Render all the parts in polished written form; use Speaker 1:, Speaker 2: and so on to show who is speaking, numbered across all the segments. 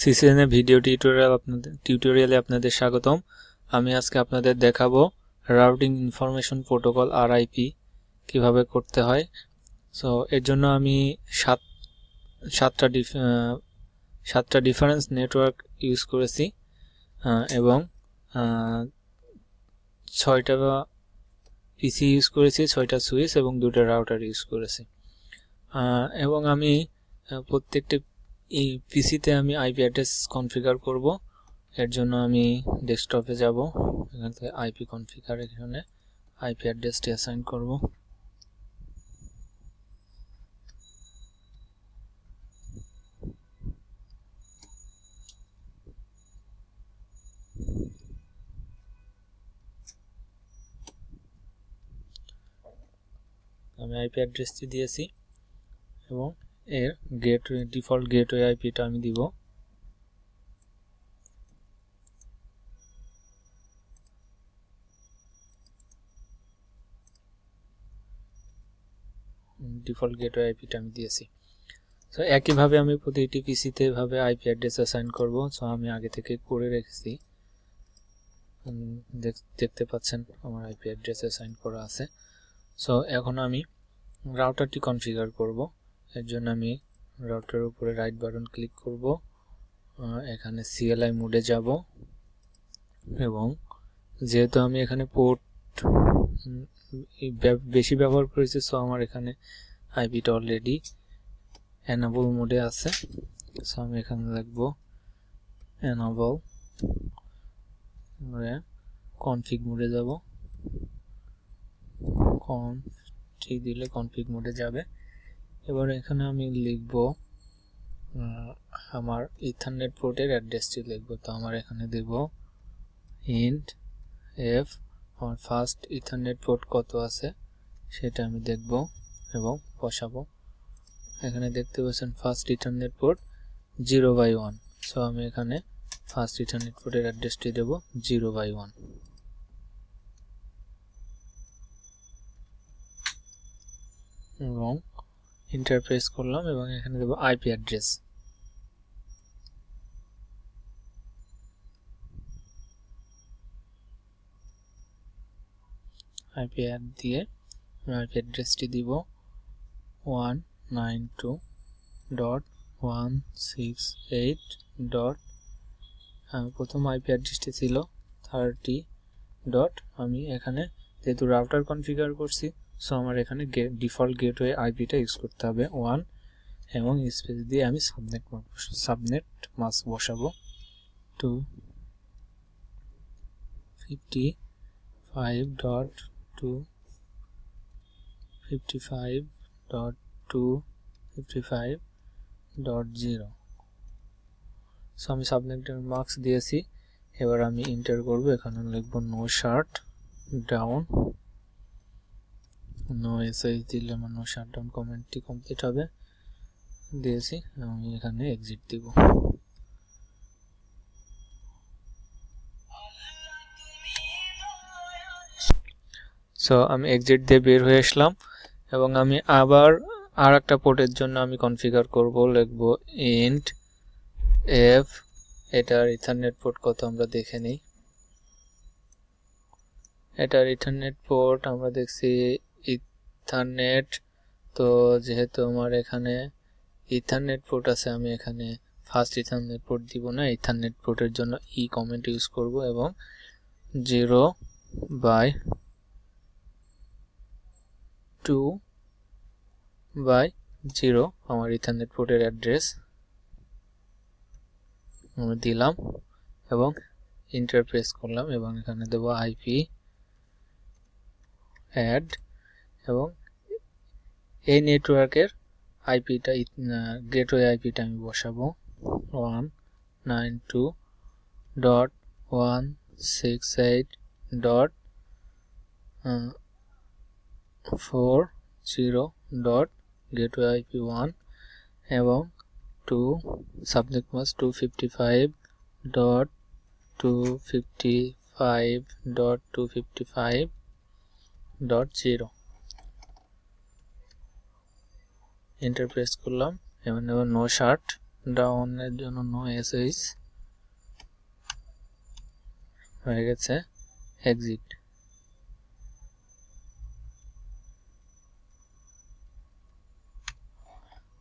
Speaker 1: CCN video টিউটোরিয়ালে আপনাদের স্বাগতম। আমি আজকে আপনাদের দেখাবো রাউটিং ইনফরমেশন প্রোটোকল আরআইপি কিভাবে করতে হয়। সো এর জন্য আমি সাতটা ডিফারেন্স নেটওয়ার্ক ইউজ করেছি এবং 6টা পিসি ইউজ করেছি, 6টা সুইচ এবং 2টা রাউটার ইউজ করেছি। এবং আমি প্রত্যেকটি এই পিসিতে আমি আইপি অ্যাড্রেস কনফিগার করব। এর জন্য আমি ডেস্কটপে যাব, এখান থেকে আইপি কনফিগার, এখানে আইপি অ্যাড্রেসটি অ্যাসাইন করব। আমি আইপি অ্যাড্রেসটি দিয়েছি এবং এর ডিফল্ট গেটওয়ে আইপিটা আমি দিব। ডিফল্ট গেটওয়ে আইপিটা আমি দিয়েছি। সো একইভাবে আমি প্রতিটি পিসিতে এভাবে আইপি অ্যাড্রেস অ্যাসাইন করব। সো আমি আগে থেকে করে রেখেছি, দেখতে পাচ্ছেন আমার আইপি অ্যাড্রেস অ্যাসাইন করা আছে। সো এখন আমি রাউটারটি কনফিগার করব। এর জন্য আমি রাউটারের উপরে রাইট বাটন ক্লিক করব, এখানে সিএলআই মোডে যাব এবং যেহেতু আমি এখানে পোর্ট বেশি ব্যবহার করেছি, সো আমার এখানে আইপিটা অলরেডি এনাবল মোডে আছে। সো আমি এখানে লিখব এনাবল, কনফিগ মোডে যাব, কনফিগ দিলে কনফিগ মোডে যাবে। এবার এখানে আমি লিখব আমার ইথারনেট পোর্টের অ্যাড্রেসটি লিখব। তো আমার এখানে দেব ইন্ট এফ, আমার ফার্স্ট ইথারনেট পোর্ট কত আছে সেটা আমি দেখব এবং বসাবো। এখানে দেখতে পাচ্ছেন ফার্স্ট ইথারনেট পোর্ট 0/1। সো আমি এখানে ফার্স্ট ইথারনেট পোর্টের অ্যাড্রেসটি দেব 0/1 এবং এন্টার প্রেস করলাম এবং এখানে দেব আইপি অ্যাড্রেস। আইপি অ্যাড দিয়ে আইপি অ্যাড্রেসটি দিব 192.168. প্রথম আইপি অ্যাড্রেসটি ছিল 30. আমি এখানে যেহেতু রাউটার কনফিগার করছি, সো আমার এখানে ডিফল্ট গেটওয়ে আইপিটা ইউজ করতে হবে 1 এবং স্পেস দিয়ে আমি সাবনেট মাস্ক বসাবো 255.255.255.0। সো আমি সাবনেটের মার্কস দিয়েছি। এবার আমি এন্টার করব, এখানে লিখব no shut down, no SH দিলে আমার নো শাট ডাউন কমেন্টটি কমপ্লিট হবে। দিয়েছি, আমি এখানে এক্সিট দিব। সো আমি এক্সিট দিয়ে বের হয়ে আসলাম এবং আমি আবার আর একটা পোর্টের জন্য আমি কনফিগার করব, লিখব ইন্ট এফ, এটার ইথারনেট পোর্ট কত আমরা দেখে নিই। এটার ইথারনেট পোর্ট আমরা দেখছি ইথারনেট। তো যেহেতু আমার এখানে ইথারনেট পোর্ট আছে, আমি এখানে ফার্স্ট ইথারনেট পোর্ট দিব না, ইথারনেট পোর্টের জন্য ই কমেন্ট ইউজ করব এবং 0/2/0 আমার ইথারনেট পোর্টের অ্যাড্রেস আমি দিলাম এবং এন্টার প্রেস করলাম এবং এখানে দেব আইপি অ্যাড এবং এই নেটওয়ার্কের আইপিটা গেটওয়ে আইপিটা আমি বসাবো 192.168.40. গেটওয়ে আইপি 1 এবং 2 সাবনেট মাস্ক 255.255.255.0। এন্টার প্রেস করলাম এবং নো শাট ডাউনের জন্য নো এসএইচ হয়ে গেছে এক্সিট।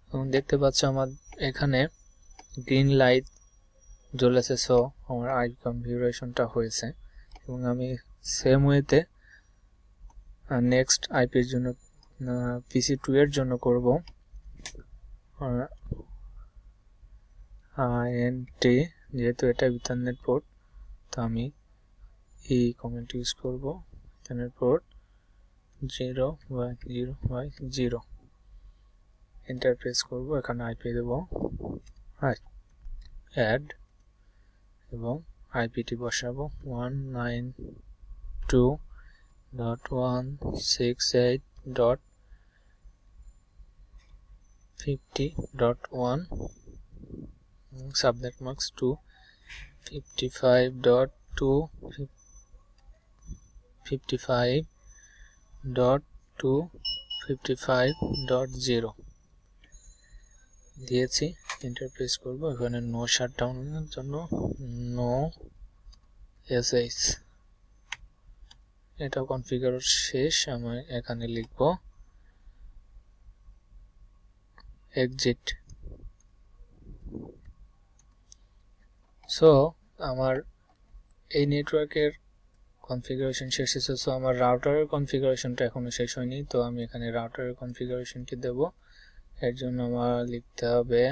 Speaker 1: এবং দেখতে পাচ্ছ আমার এখানে গ্রিন লাইট জ্বলেছে, সো আমার আইপি কনফিগারেশনটা হয়েছে। এবং আমি সেম ওয়েতে নেক্সট আইপির জন্য PC2 এর জন্য করব INT, যেহেতু এটা ইথারনেট পোর্ট, তো আমি এই কমেন্ট ইউজ করব ইথারনেট পোর্ট 0/0/0 এন্টার প্রেস করব। এখানে আইপি দেব অ্যাড এবং আইপিটি বসাবো 192.168.50.1 subnet max 255.255.255.0 দিয়েছি। এন্টার প্রেস করব। এখানে নো শাটডাউনের জন্য নো এসএইচ, এটা কনফিগার শেষ। আমি এখানে লিখব এক্সিট। সো আমার এই নেটওয়ার্কের কনফিগারেশন শেষ হয়েছে। সো আমার রাউটারের কনফিগারেশনটা এখনো শেষ হয়নি, তো আমি এখানে রাউটারের কনফিগারেশনটি দেব। এর জন্য আমার লিখতে হবে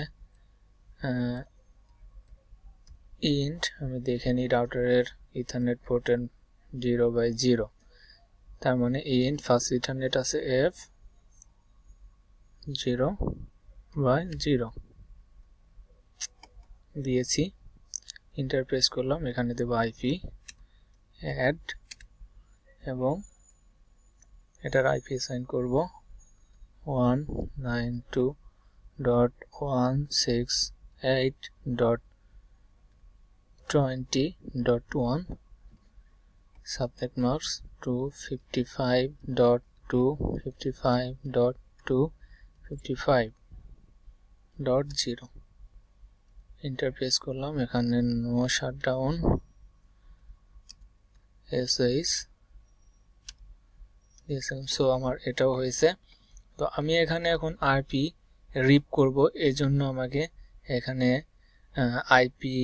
Speaker 1: ইন্ট, আমি দেখে নিই রাউটারের ইথারনেট পোর্টের 0/0, তার মানে ইন্ট ফার্স্ট ইথারনেট আছে F 0/0 দিয়েছি। এন্টার প্রেস করলাম। এখানে দেব আইপি অ্যাড এবং এটার আইপি অ্যাসাইন করব 192.168.20.1 subnet max 255.255.255.0 এন্টার প্রেস করলাম। এখানে নো শাটডাউন এসএইচ দিয়েছিলাম। সো আমার এটাও হয়েছে। তো আমি এখানে এখন আইপি রিপ করব, এই জন্য আমাকে এখানে আইপি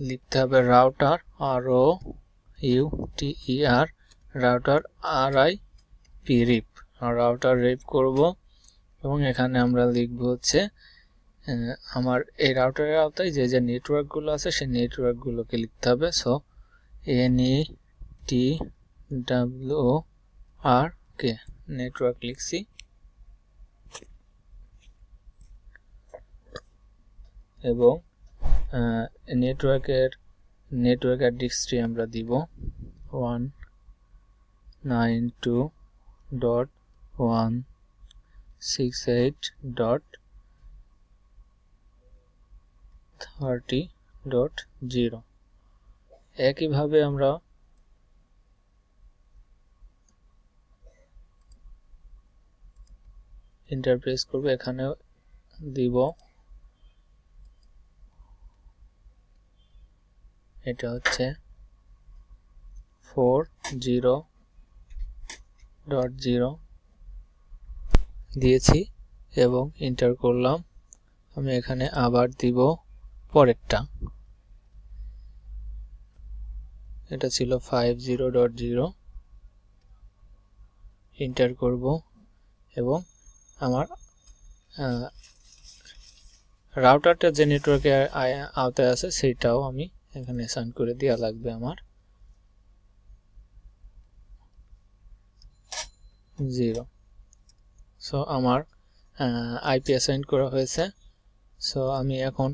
Speaker 1: লিখতে হবে রাউটার ROUTER রাউটার RIP রিপ, রাউটার রিপ করব। এবং এখানে আমরা লিখব হচ্ছে আমার এই রাউটারের আওতায় যে যে নেটওয়ার্কগুলো আছে সেই নেটওয়ার্কগুলোকে লিখতে হবে। সো NETWRK নেটওয়ার্ক লিখছি এবং নেটওয়ার্ক অ্যাড্রেসটি আমরা দিব 192.168.30.0। একইভাবে আমরা এন্টার প্রেস করব। এখানে দিব এটা হচ্ছে 40.0 দিয়েছি এবং এন্টার করলাম। আমি এখানে আবার দিব পরেরটা, এটা ছিল 50.0 এন্টার করব এবং আমার রাউটারটা যে নেটওয়ার্কের আওতায় আছে সেটাও আমি এখানে অ্যাসাইন করে দেওয়া লাগবে আমার 0। সো আমার আইপি অ্যাসাইন করা হয়েছে। সো আমি এখন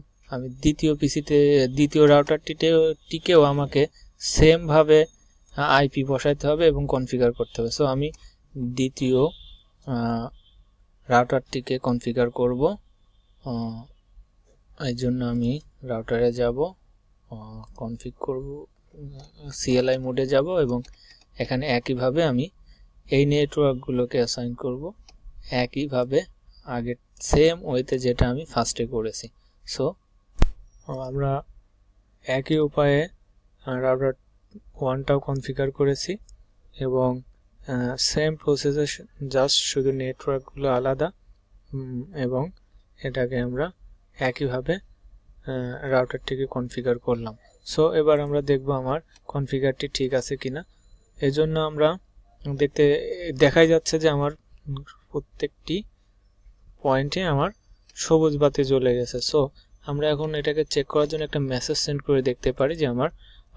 Speaker 1: দ্বিতীয় পিসিতে দ্বিতীয় রাউটারটিকেও আমাকে সেম ভাবে আইপি বসাইতে হবে এবং কনফিগার করতে হবে। সো আমি দ্বিতীয় রাউটারটিকে কনফিগার করব। এই জন্য আমি রাউটারে যাব, কনফিগ করব, CLI মোডে যাব এবং এখানে একইভাবে আমি এই নেটওয়ার্কগুলোকে অ্যাসাইন করব একইভাবে আগে সেম ওয়েতে যেটা আমি ফার্স্টে করেছি। সো আমরা একই উপায়ে রাউটার 1টাও কনফিগার করেছি এবং সেম প্রসেসে জাস্ট শুধু নেটওয়ার্কগুলো আলাদা এবং এটাকে আমরা একইভাবে রাউটারটিকে কনফিগার করলাম। সো এবার আমরা দেখব আমার কনফিগারটি ঠিক আছে কিনা। এজন্য আমরা দেখাই যাচ্ছে যে আমার প্রত্যেকটি পয়েন্টে আমার সবুজ বাতি জ্বলে গেছে। সো আমরা এখন এটাকে চেক করার জন্য একটা মেসেজ সেন্ড করে দেখতে পারি যে আমার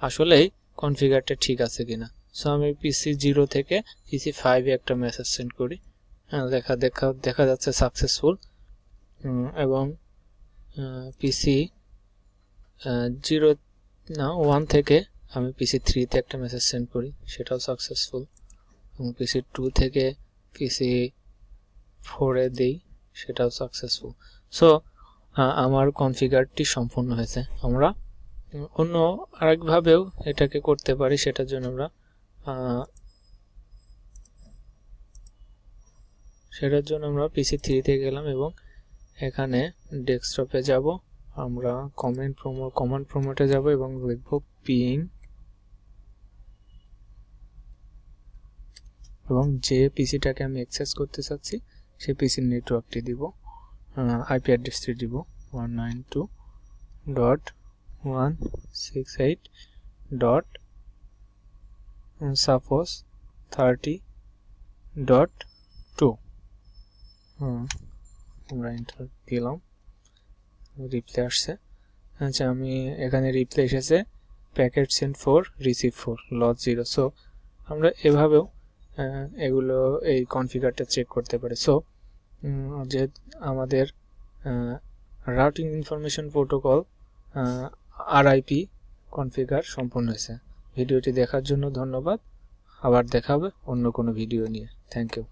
Speaker 1: আসলেই কনফিগারটা ঠিক আছে কিনা। সো আমি পিসি 0 থেকে পিসি 5 এ একটা মেসেজ সেন্ড করি। হ্যাঁ, দেখা যাচ্ছে সাকসেসফুল। এবং পিসি 1 থেকে আমি পিসি 3 তে একটা মেসেজ সেন্ড করি, সেটাও সাকসেসফুল। এবং পিসি 2 থেকে পিসি 4 এ দেই, সেটাও সাকসেসফুল। সো আমার কনফিগারটি সম্পূর্ণ হয়েছে। আমরা অন্য আরেকভাবেও এটাকে করতে পারি। সেটার জন্য আমরা পিসি 3 তে গেলাম এবং এখানে ডেস্কটপে যাব। আমরা কমান্ড প্রমোটে যাব এবং লিখব পিং এবং যে পিসিটাকে আমি অ্যাক্সেস করতে চাচ্ছি সেই পিসির নেটওয়ার্কটি দিব, আইপি অ্যাড্রেসটি দিব 192.168.suppose30.2। আমরা এন্টার দিলাম, রিপ্লে আসছে। আচ্ছা, আমি এখানে রিপ্লে এসেছে packet sent 4 receive 4 loss 0। So আমরা এভাবেও এগুলো এই কনফিগারটা চেক করতে পারি। সো যে আমাদের routing information protocol RIP configure সম্পূর্ণ হয়েছে। ভিডিওটি দেখার জন্য ধন্যবাদ। আবার দেখা হবে অন্য কোনো ভিডিও নিয়ে। Thank you.